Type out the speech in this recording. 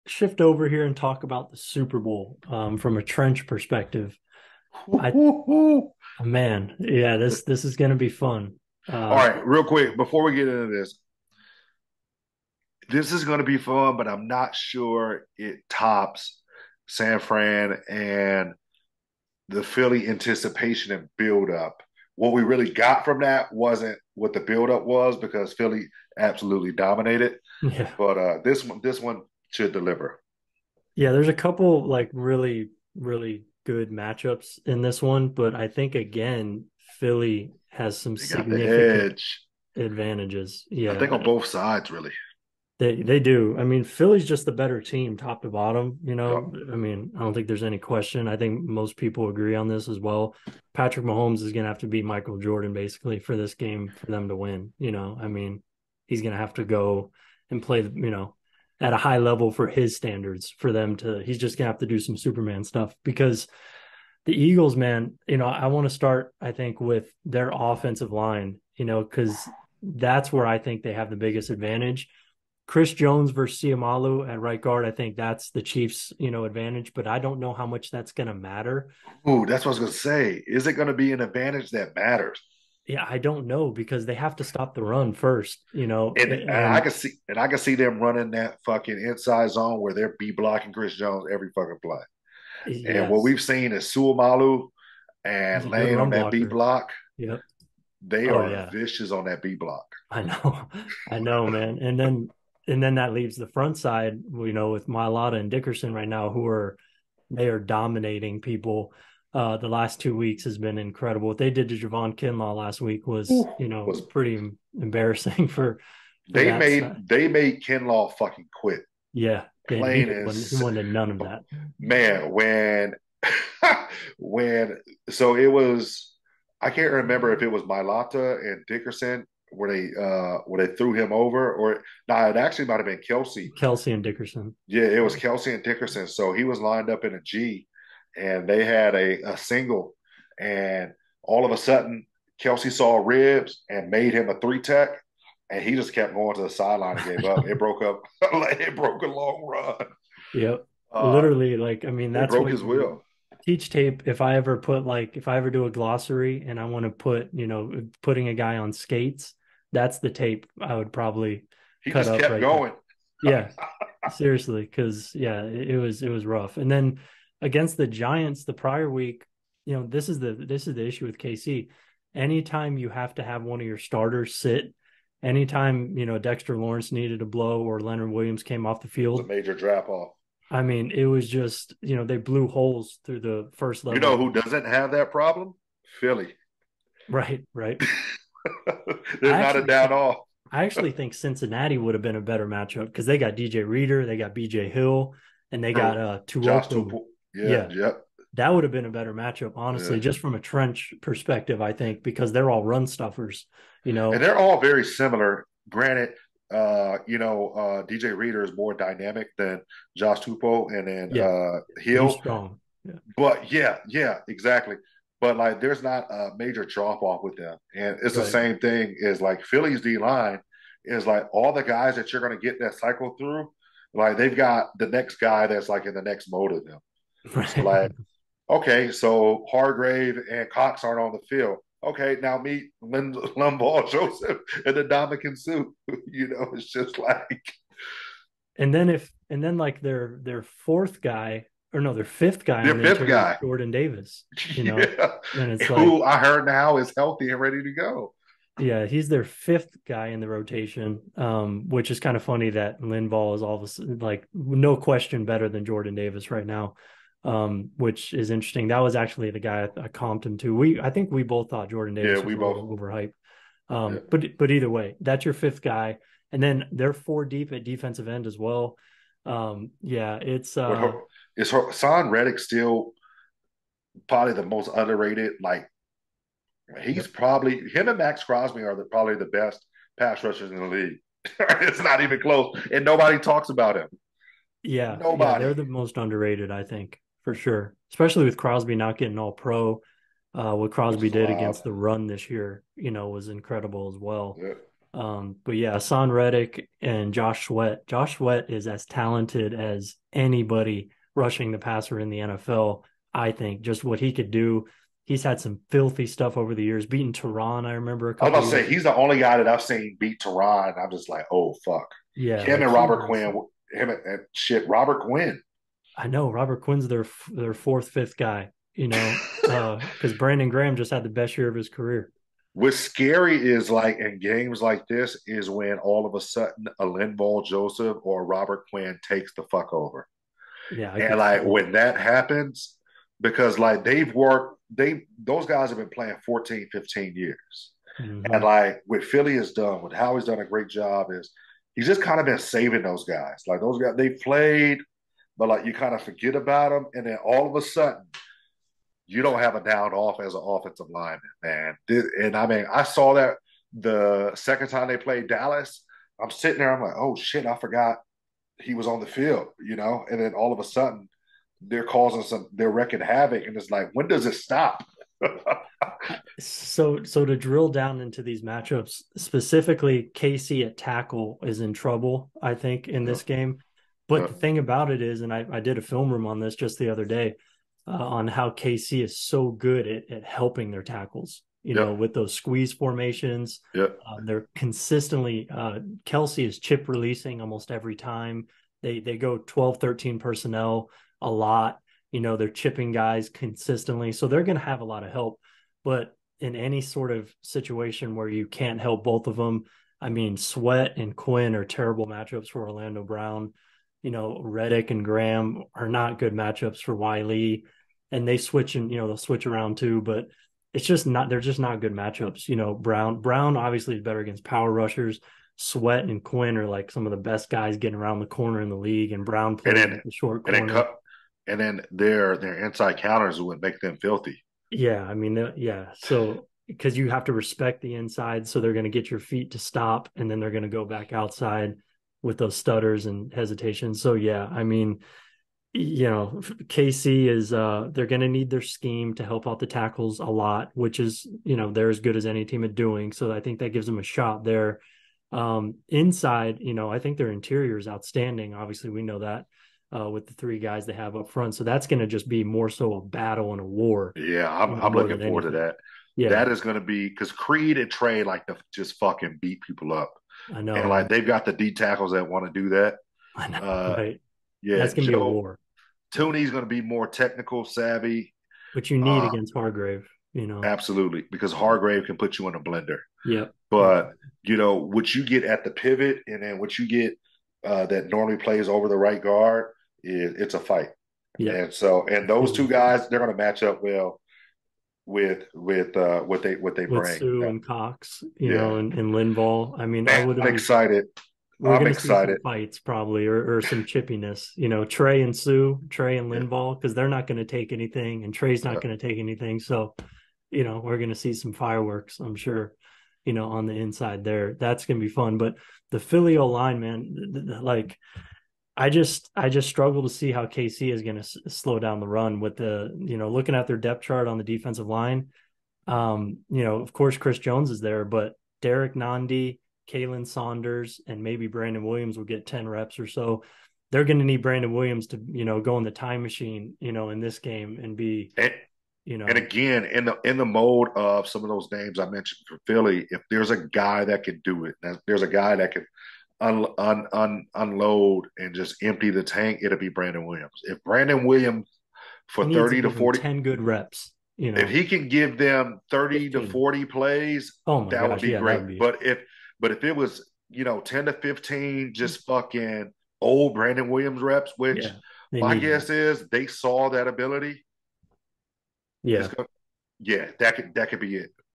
shift over here and talk about the Super Bowl from a trench perspective. I All Man, yeah, this is going to be fun. right, real quick before we get into this, this is going to be fun, but I'm not sure it tops San Fran and the Philly anticipation and build up. What we really got from that wasn't what the build up was because Philly absolutely dominated. Yeah, But this one should deliver. yeah. There's a couple like really good matchups in this one, but I think again Philly has some They got the significant edge. advantages. I think Yeah, on both sides, really. they do. I mean, Philly's just the better team, top to bottom. Yep. I mean, I don't think there's any question. I think most people agree on this as well. Patrick Mahomes is going to have to beat Michael Jordan basically for this game for them to win. I mean, he's going to have to go and play, at a high level for his standards for them to. He's just going to have to do some Superman stuff because the Eagles, man, I want to start, I think, with their offensive line, because that's where I think they have the biggest advantage. Chris Jones versus Siamalu at right guard, I think that's the Chiefs, advantage, but I don't know how much that's going to matter. Ooh, that's what I was gonna say. Is it gonna be an advantage that matters? Yeah, I don't know because they have to stop the run first, And and I can see them running that fucking inside zone where they're B blocking Chris Jones every fucking play. And what yes, we've seen is Suamalu he's and a good Lane on run that B blocker. block. Yep. They Oh are yeah, vicious on that B block. I know, I know, man. And then that leaves the front side, with Mailata and Dickerson right now, they are dominating people. The last 2 weeks has been incredible. What they did to Javon Kinlaw last week was, Was pretty embarrassing for they that made side. they made Kinlaw fucking quit. Yeah, and Plain he as wanted none of that. man when so it was I can't remember if it was Milata and Dickerson where they threw him over or no, it actually might have been Kelsey. Kelsey and Dickerson. Yeah, it was Kelsey and Dickerson. So he was lined up in a G and they had a single and all of a sudden Kelsey saw ribs and made him a three tech and he just kept going to the sideline and gave up. It broke up it broke a long run. Yep. Uh Literally, like, I mean, it that's broke what his you will. teach tape. If I ever do a glossary and I want to put, putting a guy on skates, that's the tape I would probably He cut just up kept right there. going. Yeah, seriously, because yeah, it was rough. And then against the Giants the prior week, this is the issue with KC. Anytime you have to have one of your starters sit, anytime Dexter Lawrence needed a blow or Leonard Williams came off the It was a field, major drop off. I mean, it was just they blew holes through the first You level know of who the doesn't have that problem? Philly. right, right. There's I not a actually doubt think off. I actually think Cincinnati would have been a better matchup because they got DJ Reader, they got BJ Hill, and they got True. Josh Tuopu. Tupu. Yeah, Yeah, yep. that would have been a better matchup, Yeah. honestly, just from a trench perspective, I think, because they're all run stuffers, you And know. they're all very similar. Granted, DJ Reader is more dynamic than Josh Tupo and then Yeah, he's Hill. strong. Yeah, But yeah, exactly. But like, there's not a major drop off with them, and it's the right. same thing as like Philly's D line is like all the guys that you're going to get that cycle through. Like they've got the next guy that's like in the next mode of them. So Right. like, okay, so Hargrave and Cox aren't on the field. Okay, now meet Limbaugh, Joseph, and the Dominican suit. It's just like And then like their fourth guy, or no, their fifth guy on their the fifth interior is guy. Jordan Davis, Yeah, and it's like, who I heard now is healthy and ready to go. yeah, he's their fifth guy in the rotation, which is kind of funny that Linval is all of a sudden, like, no question better than Jordan Davis right now, which is interesting. That was actually the guy I comped him to. I think we both thought Jordan Yeah, Davis was we a both. little overhyped. Yeah. But either way, that's your fifth guy, and then they're four deep at defensive end as well. Yeah, it's But is Hassan Reddick still probably the most underrated? Like he's yep. probably him and Max Crosby are probably the best pass rushers in the league. It's not even close, and nobody talks about him. Yeah, they're Nobody. the most underrated, I think, for sure. Especially with Crosby not getting all pro. What Which Crosby is did wild. against the run this year, was incredible as well. Yeah. But yeah, Hassan Reddick and Josh Sweat. Josh Sweat is as talented as anybody rushing the passer in the NFL. I think just what he could do. He's had some filthy stuff over the years, beating Tehran. I remember a I was couple about to years. say he's the only guy that I've seen beat Teron. I'm just like, oh fuck, Yeah, him like and he Robert was. Quinn, him and shit, Robert Quinn. I know Robert Quinn's their fourth, fifth guy. Because Brandon Graham just had the best year of his career. What's scary is like in games like this is when all of a sudden a Linval Joseph or Robert Quinn takes the fuck over. Yeah, I And could see like it. when that happens, because like they've worked, those guys have been playing 14, 15 years. And Hmm. like what Philly has done, what Howie's done a great job is he's just kind of been saving those guys. Like those guys, they played, but like you kind of forget about them. And then all of a sudden, you don't have a down off as an offensive lineman, man. And I mean, I saw that the second time they played Dallas. I'm sitting there, I'm like, oh shit, I forgot he was on the field, And then all of a sudden, they're wrecking havoc, and it's like, when does it stop? So to drill down into these matchups, specifically Casey at tackle is in trouble, I think, in Yeah, this game. But yeah, the thing about it is, and I did a film room on this just the other day, on how KC is so good at helping their tackles, yeah, with those squeeze formations. yeah. They're consistently, Kelsey is chip releasing almost every time. They go 12, 13 personnel a lot. They're chipping guys consistently. So they're going to have a lot of help. But in any sort of situation where you can't help both of them, I mean, Sweat and Quinn are terrible matchups for Orlando Brown. Reddick and Graham are not good matchups for Wiley, and they switch and they'll switch around too. But they're just not good matchups. Brown obviously is better against power rushers. Sweat and Quinn are like some of the best guys getting around the corner in the league, and Brown And plays then like the short and then corner. cut and then their inside counters would make them filthy. Yeah, I mean, yeah. So because you have to respect the inside, so they're going to get your feet to stop, and then they're going to go back outside with those stutters and hesitations. So yeah, I mean, KC is they're going to need their scheme to help out the tackles a lot, which is they're as good as any team at doing. So I think that gives them a shot there. Inside, I think their interior is outstanding. Obviously, we know that with the three guys they have up front. So that's going to just be more so a battle and a war, Yeah, I'm more looking than forward to anything. that. Yeah, That is going to be because Creed and Trey like to just fucking beat people up, I and know, like man. they've got the D tackles that want to do that. I know, Uh, right? yeah, That's going to be a Joe war. Yeah, Tooney's going to be more technical savvy. but you need Uh, against Hargrave. Absolutely, because Hargrave can put you in a blender. Yep. But what you get at the pivot, and then what you get that normally plays over the right guard, it's a fight. Yep. And those two Absolutely. guys, they're going to match up well with what they With bring. Sue and Cox, Yeah, and Linval. I mean, I man, wouldn't I'm be. excited. We're I'm going to see some excited. fights probably, or some chippiness. Trey and Sue, Trey and Yeah, Linval, because they're not going to take anything, and Trey's yeah. not going to take anything. So, we're going to see some fireworks, I'm sure. On the inside there, that's going to be fun. But the Philly O line, man, like I just struggle to see how KC is going to slow down the run with looking at their depth chart on the defensive line. Of course, Chris Jones is there, but Derek Nandi, Kalen Saunders, and maybe Brandon Williams will get 10 reps or so. They're going to need Brandon Williams to, go in the time machine, in this game and be, And, you and know, again, in the mode of some of those names I mentioned for Philly, if there's a guy that can do it, there's a guy that can unload and just empty the tank, it'll be Brandon Williams. If Brandon Williams for he needs to 30 to give them 40, 10 good reps, if he can give them 30 to 15. 40 plays, Oh my that would gosh. be Yeah, that great. would be, But if it was, 10 to 15 just fucking old Brandon Williams reps, which yeah, they my need guess that. is they saw that ability, it's Yeah. going yeah, that could be it.